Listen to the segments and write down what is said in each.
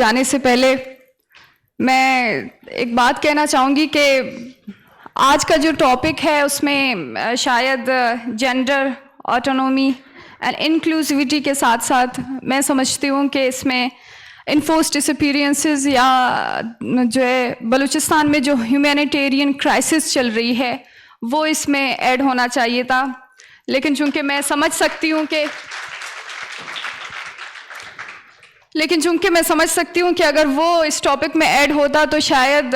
جانے سے پہلے میں ایک بات کہنا چاہوں گی کہ آج کا جو ٹاپک ہے اس میں شاید جینڈر آٹونومی اینڈ انکلوسیوٹی کے ساتھ ساتھ میں سمجھتی ہوں کہ اس میں انفورسڈ ڈسپیرینسز یا جو ہے بلوچستان میں جو ہیومینیٹیرین کرائسس چل رہی ہے وہ اس میں ایڈ ہونا چاہیے تھا، لیکن چونکہ میں سمجھ سکتی ہوں کہ اگر وہ اس ٹاپک میں ایڈ ہوتا تو شاید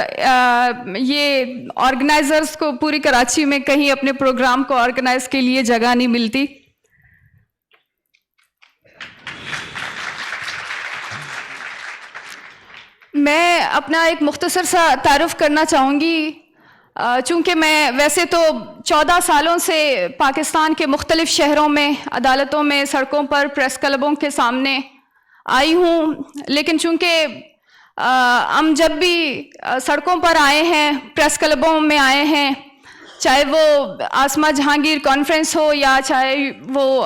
یہ آرگنائزرز کو پوری کراچی میں کہیں اپنے پروگرام کو آرگنائز کے لیے جگہ نہیں ملتی۔ میں اپنا ایک مختصر سا تعارف کرنا چاہوں گی، چونکہ میں ویسے تو 14 سالوں سے پاکستان کے مختلف شہروں میں، عدالتوں میں، سڑکوں پر، پریس کلبوں کے سامنے آئی ہوں، لیکن چونکہ ہم جب بھی سڑکوں پر آئے ہیں، پریس کلبوں میں آئے ہیں، چاہے وہ آسمہ جہانگیر کانفرنس ہو یا چاہے وہ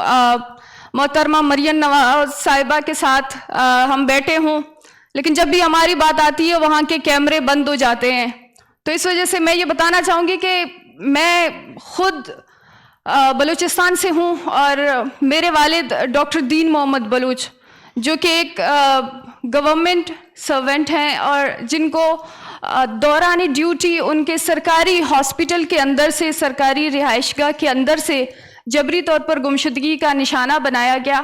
محترمہ مریم نواز صاحبہ کے ساتھ ہم بیٹھے ہوں، لیکن جب بھی ہماری بات آتی ہے وہاں کے کیمرے بند ہو جاتے ہیں۔ تو اس وجہ سے میں یہ بتانا چاہوں گی کہ میں خود بلوچستان سے ہوں اور میرے والد ڈاکٹر دین محمد بلوچ جو کہ ایک گورنمنٹ سرونٹ ہیں اور جن کو دوران ڈیوٹی ان کے سرکاری ہاسپٹل کے اندر سے، سرکاری رہائش گاہ کے اندر سے جبری طور پر گمشدگی کا نشانہ بنایا گیا،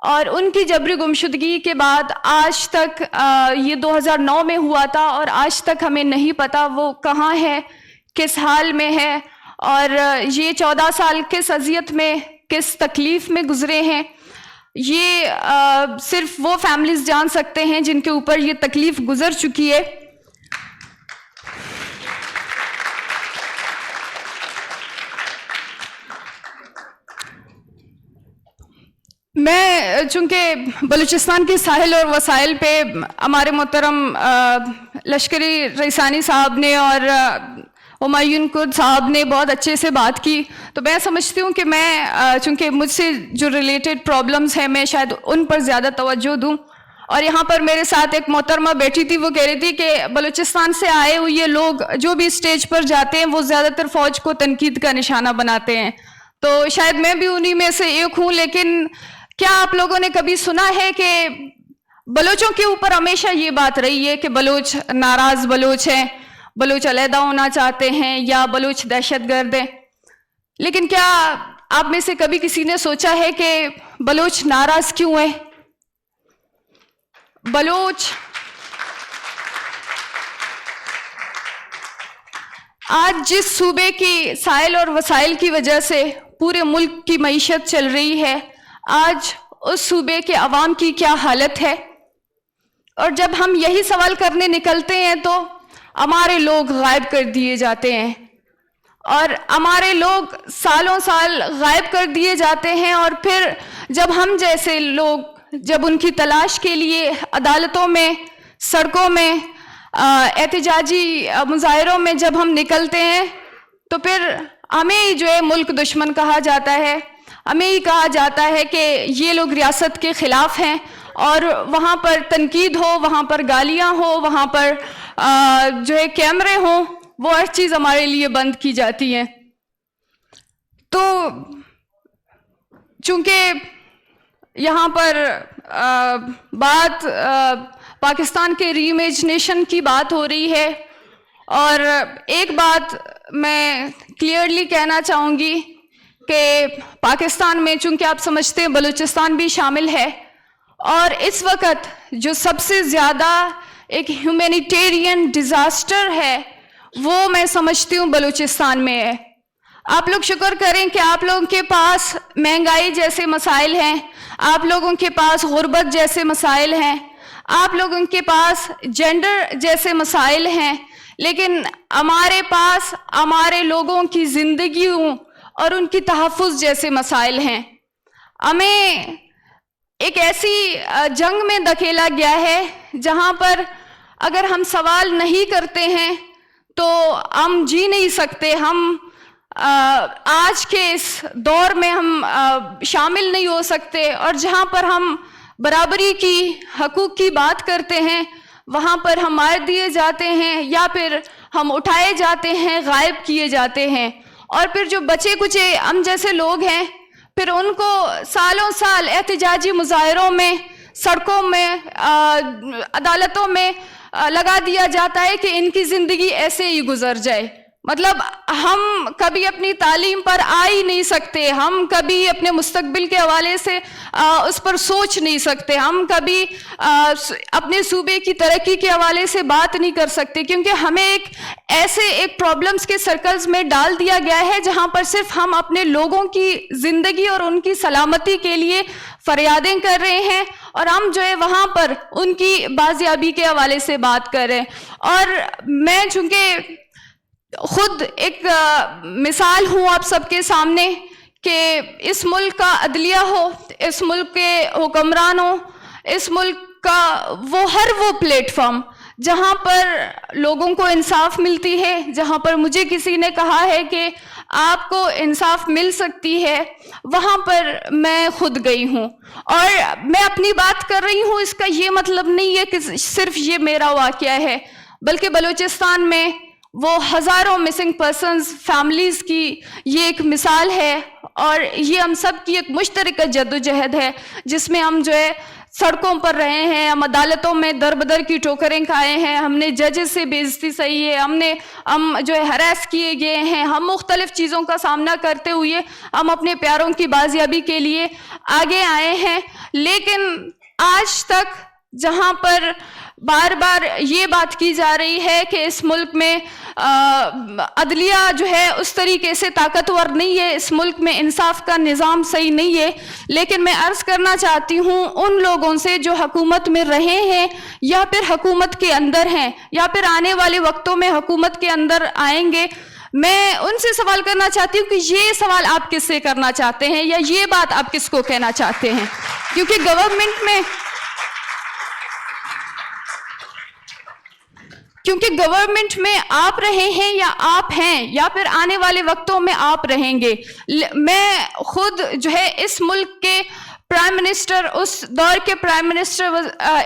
اور ان کی جبری گمشدگی کے بعد آج تک یہ 2009 میں ہوا تھا اور آج تک ہمیں نہیں پتا وہ کہاں ہے، کس حال میں ہے، اور یہ 14 سال کس اذیت میں، کس تکلیف میں گزرے ہیں، یہ صرف وہ فیملیز جان سکتے ہیں جن کے اوپر یہ تکلیف گزر چکی ہے۔ میں چونکہ بلوچستان کے ساحل اور وسائل پہ ہمارے محترم لشکری ریسانی صاحب نے اور ہمایون کرد صاحب نے بہت اچھے سے بات کی، تو میں سمجھتی ہوں کہ میں چونکہ مجھ سے جو ریلیٹڈ پرابلمز ہیں میں شاید ان پر زیادہ توجہ دوں۔ اور یہاں پر میرے ساتھ ایک محترمہ بیٹھی تھی، وہ کہہ رہی تھی کہ بلوچستان سے آئے ہوئے لوگ جو بھی اسٹیج پر جاتے ہیں وہ زیادہ تر فوج کو تنقید کا نشانہ بناتے ہیں، تو شاید میں بھی انہی میں سے ایک ہوں۔ لیکن کیا آپ لوگوں نے کبھی سنا ہے کہ بلوچوں کے اوپر ہمیشہ یہ بات رہی ہے کہ بلوچ ناراض بلوچ ہیں، بلوچ علیحدہ ہونا چاہتے ہیں یا بلوچ دہشت گرد ہیں؟ لیکن کیا آپ میں سے کبھی کسی نے سوچا ہے کہ بلوچ ناراض کیوں ہیں؟ بلوچ آج جس صوبے کی سائل اور وسائل کی وجہ سے پورے ملک کی معیشت چل رہی ہے، آج اس صوبے کے عوام کی کیا حالت ہے؟ اور جب ہم یہی سوال کرنے نکلتے ہیں تو ہمارے لوگ غائب کر دیے جاتے ہیں، اور ہمارے لوگ سالوں سال غائب کر دیے جاتے ہیں، اور پھر جب ہم جیسے لوگ جب ان کی تلاش کے لیے عدالتوں میں، سڑکوں میں، احتجاجی مظاہروں میں جب ہم نکلتے ہیں تو پھر ہمیں جو ہے ملک دشمن کہا جاتا ہے، ہمیں ہی کہا جاتا ہے کہ یہ لوگ ریاست کے خلاف ہیں، اور وہاں پر تنقید ہو، وہاں پر گالیاں ہو، وہاں پر جو ہے کیمرے ہوں، وہ ہر چیز ہمارے لیے بند کی جاتی ہے۔ تو چونکہ یہاں پر بات پاکستان کے ری امیجنیشن کی بات ہو رہی ہے، اور ایک بات میں کلیئرلی کہنا چاہوں گی کہ پاکستان میں چونکہ آپ سمجھتے ہیں بلوچستان بھی شامل ہے، اور اس وقت جو سب سے زیادہ ایک ہیومینیٹیرین ڈیزاسٹر ہے وہ میں سمجھتی ہوں بلوچستان میں ہے۔ آپ لوگ شکر کریں کہ آپ لوگوں کے پاس مہنگائی جیسے مسائل ہیں، آپ لوگوں کے پاس غربت جیسے مسائل ہیں، آپ لوگوں کے پاس جینڈر جیسے مسائل ہیں، لیکن ہمارے پاس ہمارے لوگوں کی زندگیوں اور ان کی تحفظ جیسے مسائل ہیں۔ ہمیں ایک ایسی جنگ میں دھکیلا گیا ہے جہاں پر اگر ہم سوال نہیں کرتے ہیں تو ہم جی نہیں سکتے، ہم آج کے اس دور میں ہم شامل نہیں ہو سکتے، اور جہاں پر ہم برابری کی حقوق کی بات کرتے ہیں وہاں پر ہم مار دیے جاتے ہیں یا پھر ہم اٹھائے جاتے ہیں, غائب کیے جاتے ہیں. اور پھر جو بچے کچے ہم جیسے لوگ ہیں پھر ان کو سالوں سال احتجاجی مظاہروں میں, سڑکوں میں, عدالتوں میں لگا دیا جاتا ہے کہ ان کی زندگی ایسے ہی گزر جائے. مطلب ہم کبھی اپنی تعلیم پر آ ہی نہیں سکتے, ہم کبھی اپنے مستقبل کے حوالے سے اس پر سوچ نہیں سکتے, ہم کبھی اپنے صوبے کی ترقی کے حوالے سے بات نہیں کر سکتے, کیونکہ ہمیں ایک پرابلمز کے سرکلز میں ڈال دیا گیا ہے جہاں پر صرف ہم اپنے لوگوں کی زندگی اور ان کی سلامتی کے لیے فریادیں کر رہے ہیں اور ہم جو ہے وہاں پر ان کی بازیابی کے حوالے سے بات کر رہے ہیں. اور میں چونکہ خود ایک مثال ہوں آپ سب کے سامنے کہ اس ملک کا عدلیہ ہو, اس ملک کے حکمران ہو, اس ملک کا وہ پلیٹ فارم جہاں پر لوگوں کو انصاف ملتی ہے, جہاں پر مجھے کسی نے کہا ہے کہ آپ کو انصاف مل سکتی ہے, وہاں پر میں خود گئی ہوں. اور میں اپنی بات کر رہی ہوں, اس کا یہ مطلب نہیں ہے کہ صرف یہ میرا واقعہ ہے, بلکہ بلوچستان میں وہ ہزاروں مسنگ پرسنز فیملیز کی یہ ایک مثال ہے اور یہ ہم سب کی ایک مشترکہ جدوجہد ہے جس میں ہم جو ہے سڑکوں پر رہے ہیں, ہم عدالتوں میں در بدر کی ٹھوکریں کھائے ہیں, ہم نے ججز سے بے عزتی سہی ہے, ہم جو ہے ہراس کیے گئے ہیں, ہم مختلف چیزوں کا سامنا کرتے ہوئے ہم اپنے پیاروں کی بازیابی کے لیے آگے آئے ہیں. لیکن آج تک جہاں پر بار بار یہ بات کی جا رہی ہے کہ اس ملک میں عدلیہ جو ہے اس طریقے سے طاقتور نہیں ہے, اس ملک میں انصاف کا نظام صحیح نہیں ہے, لیکن میں عرض کرنا چاہتی ہوں ان لوگوں سے جو حکومت میں رہے ہیں یا پھر حکومت کے اندر ہیں یا پھر آنے والے وقتوں میں حکومت کے اندر آئیں گے, میں ان سے سوال کرنا چاہتی ہوں کہ یہ سوال آپ کس سے کرنا چاہتے ہیں یا یہ بات آپ کس کو کہنا چاہتے ہیں, کیونکہ گورنمنٹ میں آپ رہے ہیں یا آپ ہیں یا پھر آنے والے وقتوں میں آپ رہیں گے. میں خود جو ہے اس ملک کے پرائم منسٹر, اس دور کے پرائم منسٹر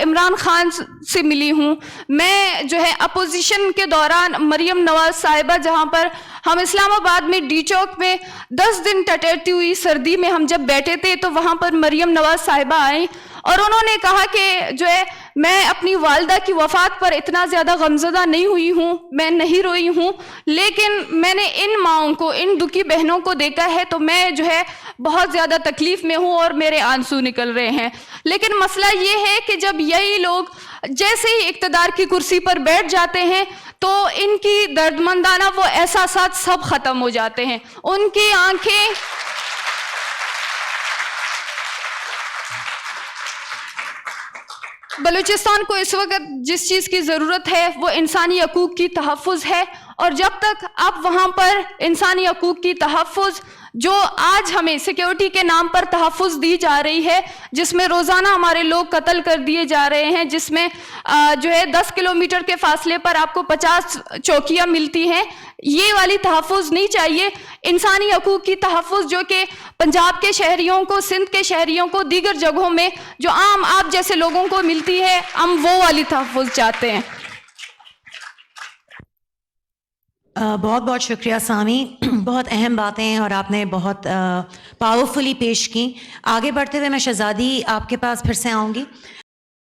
عمران خان سے ملی ہوں. میں جو ہے اپوزیشن کے دوران مریم نواز صاحبہ, جہاں پر ہم اسلام آباد میں ڈی چوک میں 10 دن ٹٹرتی ہوئی سردی میں ہم جب بیٹھے تھے تو وہاں پر مریم نواز صاحبہ آئیں اور انہوں نے کہا کہ جو ہے میں اپنی والدہ کی وفات پر اتنا زیادہ غمزدہ نہیں ہوئی ہوں, میں نہیں روئی ہوں, لیکن میں نے ان ماؤں کو, ان دکھی بہنوں کو دیکھا ہے تو میں جو ہے بہت زیادہ تکلیف میں ہوں اور میرے آنسو نکل رہے ہیں. لیکن مسئلہ یہ ہے کہ جب یہی لوگ جیسے ہی اقتدار کی کرسی پر بیٹھ جاتے ہیں تو ان کی دردمندانہ وہ احساسات سب ختم ہو جاتے ہیں. ان کی آنکھیں بلوچستان کو اس وقت جس چیز کی ضرورت ہے وہ انسانی حقوق کی تحفظ ہے, اور جب تک آپ وہاں پر انسانی حقوق کی تحفظ جو آج ہمیں سیکیورٹی کے نام پر تحفظ دی جا رہی ہے, جس میں روزانہ ہمارے لوگ قتل کر دیے جا رہے ہیں, جس میں جو ہے 10 کلومیٹر کے فاصلے پر آپ کو 50 چوکیاں ملتی ہیں, یہ والی تحفظ نہیں چاہیے. انسانی حقوق کی تحفظ جو کہ پنجاب کے شہریوں کو, سندھ کے شہریوں کو, دیگر جگہوں میں جو عام آپ جیسے لوگوں کو ملتی ہے, ہم وہ والی تحفظ چاہتے ہیں. بہت بہت شکریہ سامی, بہت اہم باتیں اور آپ نے بہت پاورفلی پیش کی. آگے بڑھتے ہوئے میں شہزادی آپ کے پاس پھر سے آؤں گی.